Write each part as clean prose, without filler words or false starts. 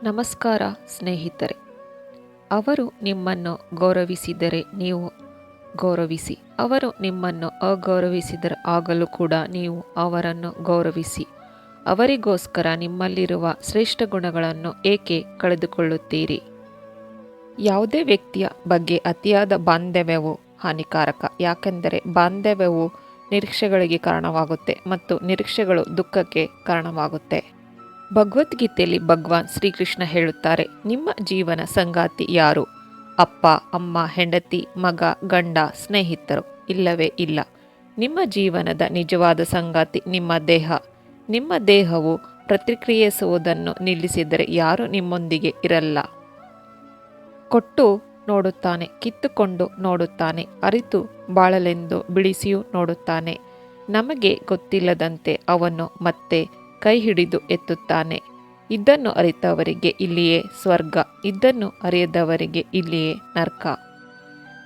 ನಮಸ್ಕಾರ ಸ್ನೇಹಿತರೆ. ಅವರು ನಿಮ್ಮನ್ನು ಗೌರವಿಸಿದರೆ ನೀವು ಗೌರವಿಸಿ, ಅವರು ನಿಮ್ಮನ್ನು ಅಗೌರವಿಸಿದರೆ ಆಗಲೂ ಕೂಡ ನೀವು ಅವರನ್ನು ಗೌರವಿಸಿ. ಅವರಿಗೋಸ್ಕರ ನಿಮ್ಮಲ್ಲಿರುವ ಶ್ರೇಷ್ಠ ಗುಣಗಳನ್ನು ಏಕೆ ಕಳೆದುಕೊಳ್ಳುತ್ತೀರಿ? ಯಾವುದೇ ವ್ಯಕ್ತಿಯ ಬಗ್ಗೆ ಅತಿಯಾದ ಬಾಂಧವ್ಯವು ಹಾನಿಕಾರಕ. ಯಾಕೆಂದರೆ ಬಾಂಧವ್ಯವು ನಿರೀಕ್ಷೆಗಳಿಗೆ ಕಾರಣವಾಗುತ್ತೆ ಮತ್ತು ನಿರೀಕ್ಷೆಗಳು ದುಃಖಕ್ಕೆ ಕಾರಣವಾಗುತ್ತೆ. ಭಗವದ್ಗೀತೆಯಲ್ಲಿ ಭಗವಾನ್ ಶ್ರೀಕೃಷ್ಣ ಹೇಳುತ್ತಾರೆ, ನಿಮ್ಮ ಜೀವನ ಸಂಗಾತಿ ಯಾರು? ಅಪ್ಪ, ಅಮ್ಮ, ಹೆಂಡತಿ, ಮಗ, ಗಂಡ, ಸ್ನೇಹಿತರು? ಇಲ್ಲವೇ ಇಲ್ಲ. ನಿಮ್ಮ ಜೀವನದ ನಿಜವಾದ ಸಂಗಾತಿ ನಿಮ್ಮ ದೇಹ. ನಿಮ್ಮ ದೇಹವು ಪ್ರತಿಕ್ರಿಯಿಸುವುದನ್ನು ನಿಲ್ಲಿಸಿದರೆ ಯಾರೂ ನಿಮ್ಮೊಂದಿಗೆ ಇರಲ್ಲ. ಕೊಟ್ಟು ನೋಡುತ್ತಾನೆ, ಕಿತ್ತುಕೊಂಡು ನೋಡುತ್ತಾನೆ, ಅರಿತು ಬಾಳಲೆಂದು ಬಿಡಿಸಿಯೂ ನೋಡುತ್ತಾನೆ. ನಮಗೆ ಗೊತ್ತಿಲ್ಲದಂತೆ ಅವನು ಮತ್ತೆ ಕೈ ಹಿಡಿದು ಎತ್ತುತ್ತಾನೆ. ಇದನ್ನು ಅರಿತವರಿಗೆ ಇಲ್ಲಿಯೇ ಸ್ವರ್ಗ, ಇದನ್ನು ಅರಿಯದವರಿಗೆ ಇಲ್ಲಿಯೇ ನರಕ.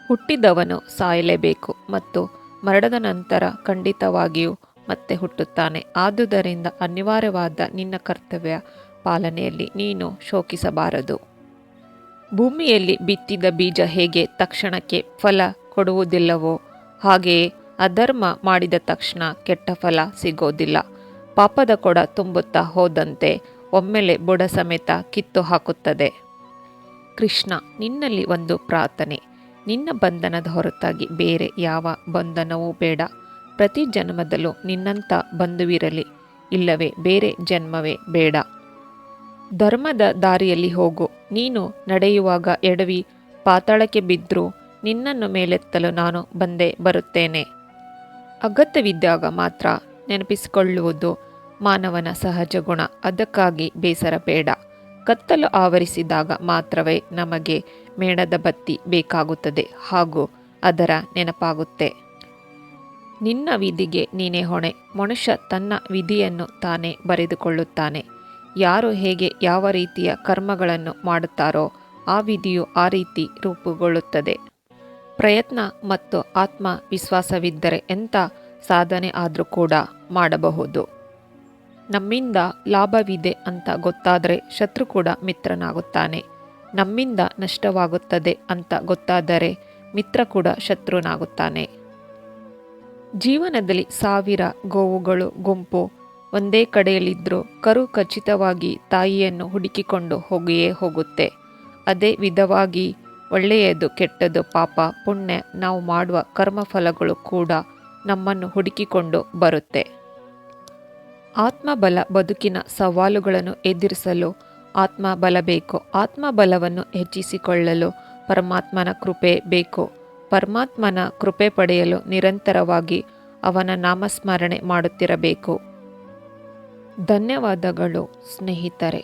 ಹುಟ್ಟಿದವನು ಸಾಯಲೇಬೇಕು ಮತ್ತು ಮರಣದ ನಂತರ ಖಂಡಿತವಾಗಿಯೂ ಮತ್ತೆ ಹುಟ್ಟುತ್ತಾನೆ. ಆದುದರಿಂದ ಅನಿವಾರ್ಯವಾದ ನಿನ್ನ ಕರ್ತವ್ಯ ಪಾಲನೆಯಲ್ಲಿ ನೀನು ಶೋಕಿಸಬಾರದು. ಭೂಮಿಯಲ್ಲಿ ಬಿತ್ತಿದ ಬೀಜ ಹೇಗೆ ತಕ್ಷಣಕ್ಕೆ ಫಲ ಕೊಡುವುದಿಲ್ಲವೋ ಹಾಗೆಯೇ ಅಧರ್ಮ ಮಾಡಿದ ತಕ್ಷಣ ಕೆಟ್ಟ ಫಲ ಸಿಗೋದಿಲ್ಲ. ಪಾಪದ ಕೊಡ ತುಂಬುತ್ತಾ ಹೋದಂತೆ ಒಮ್ಮೆಲೆ ಬುಡ ಸಮೇತ ಕಿತ್ತು ಹಾಕುತ್ತದೆ. ಕೃಷ್ಣ, ನಿನ್ನಲ್ಲಿ ಒಂದು ಪ್ರಾರ್ಥನೆ. ನಿನ್ನ ಬಂಧನದ ಹೊರತಾಗಿ ಬೇರೆ ಯಾವ ಬಂಧನವೂ ಬೇಡ. ಪ್ರತಿ ಜನ್ಮದಲ್ಲೂ ನಿನ್ನಂಥ ಬಂಧುವಿರಲಿ, ಇಲ್ಲವೇ ಬೇರೆ ಜನ್ಮವೇ ಬೇಡ. ಧರ್ಮದ ದಾರಿಯಲ್ಲಿ ಹೋಗು. ನೀನು ನಡೆಯುವಾಗ ಎಡವಿ ಪಾತಾಳಕ್ಕೆ ಬಿದ್ದರೂ ನಿನ್ನನ್ನು ಮೇಲೆತ್ತಲು ನಾನು ಬಂದೇ ಬರುತ್ತೇನೆ. ಅಗತ್ಯವಿದ್ದಾಗ ಮಾತ್ರ ನೆನಪಿಸಿಕೊಳ್ಳುವುದು ಮಾನವನ ಸಹಜ ಗುಣ. ಅದಕ್ಕಾಗಿ ಬೇಸರ ಬೇಡ. ಕತ್ತಲು ಆವರಿಸಿದಾಗ ಮಾತ್ರವೇ ನಮಗೆ ಮೇಣದ ಬತ್ತಿ ಬೇಕಾಗುತ್ತದೆ ಹಾಗೂ ಅದರ ನೆನಪಾಗುತ್ತೆ. ನಿನ್ನ ವಿಧಿಗೆ ನೀನೇ ಹೊಣೆ. ಮನುಷ್ಯ ತನ್ನ ವಿಧಿಯನ್ನು ತಾನೇ ಬರೆದುಕೊಳ್ಳುತ್ತಾನೆ. ಯಾರು ಹೇಗೆ ಯಾವ ರೀತಿಯ ಕರ್ಮಗಳನ್ನು ಮಾಡುತ್ತಾರೋ ಆ ವಿಧಿಯು ಆ ರೀತಿ ರೂಪುಗೊಳ್ಳುತ್ತದೆ. ಪ್ರಯತ್ನ ಮತ್ತು ಆತ್ಮವಿಶ್ವಾಸವಿದ್ದರೆ ಎಂಥ ಸಾಧನೆ ಆದರೂ ಕೂಡ ಮಾಡಬಹುದು. ನಮ್ಮಿಂದ ಲಾಭವಿದೆ ಅಂತ ಗೊತ್ತಾದರೆ ಶತ್ರು ಕೂಡ ಮಿತ್ರನಾಗುತ್ತಾನೆ. ನಮ್ಮಿಂದ ನಷ್ಟವಾಗುತ್ತದೆ ಅಂತ ಗೊತ್ತಾದರೆ ಮಿತ್ರ ಕೂಡ ಶತ್ರುನಾಗುತ್ತಾನೆ. ಜೀವನದಲ್ಲಿ 1000 ಗೋವುಗಳು ಗುಂಪು ಒಂದೇ ಕಡೆಯಲ್ಲಿದ್ದರೂ ಕರು ಖಚಿತವಾಗಿ ತಾಯಿಯನ್ನು ಹುಡುಕಿಕೊಂಡು ಹೋಗಿಯೇ ಹೋಗುತ್ತೆ. ಅದೇ ವಿಧವಾಗಿ ಒಳ್ಳೆಯದು, ಕೆಟ್ಟದ್ದು, ಪಾಪ, ಪುಣ್ಯ, ನಾವು ಮಾಡುವ ಕರ್ಮಫಲಗಳು ಕೂಡ ನಮ್ಮನ್ನು ಹುಡುಕಿಕೊಂಡು ಬರುತ್ತೆ. ಆತ್ಮಬಲ ಬದುಕಿನ ಸವಾಲುಗಳನ್ನು ಎದುರಿಸಲು ಆತ್ಮಬಲ ಬೇಕು. ಆತ್ಮಬಲವನ್ನು ಹೆಚ್ಚಿಸಿಕೊಳ್ಳಲು ಪರಮಾತ್ಮನ ಕೃಪೆ ಬೇಕು. ಪರಮಾತ್ಮನ ಕೃಪೆ ಪಡೆಯಲು ನಿರಂತರವಾಗಿ ಅವನ ನಾಮಸ್ಮರಣೆ ಮಾಡುತ್ತಿರಬೇಕು. ಧನ್ಯವಾದಗಳು ಸ್ನೇಹಿತರೆ.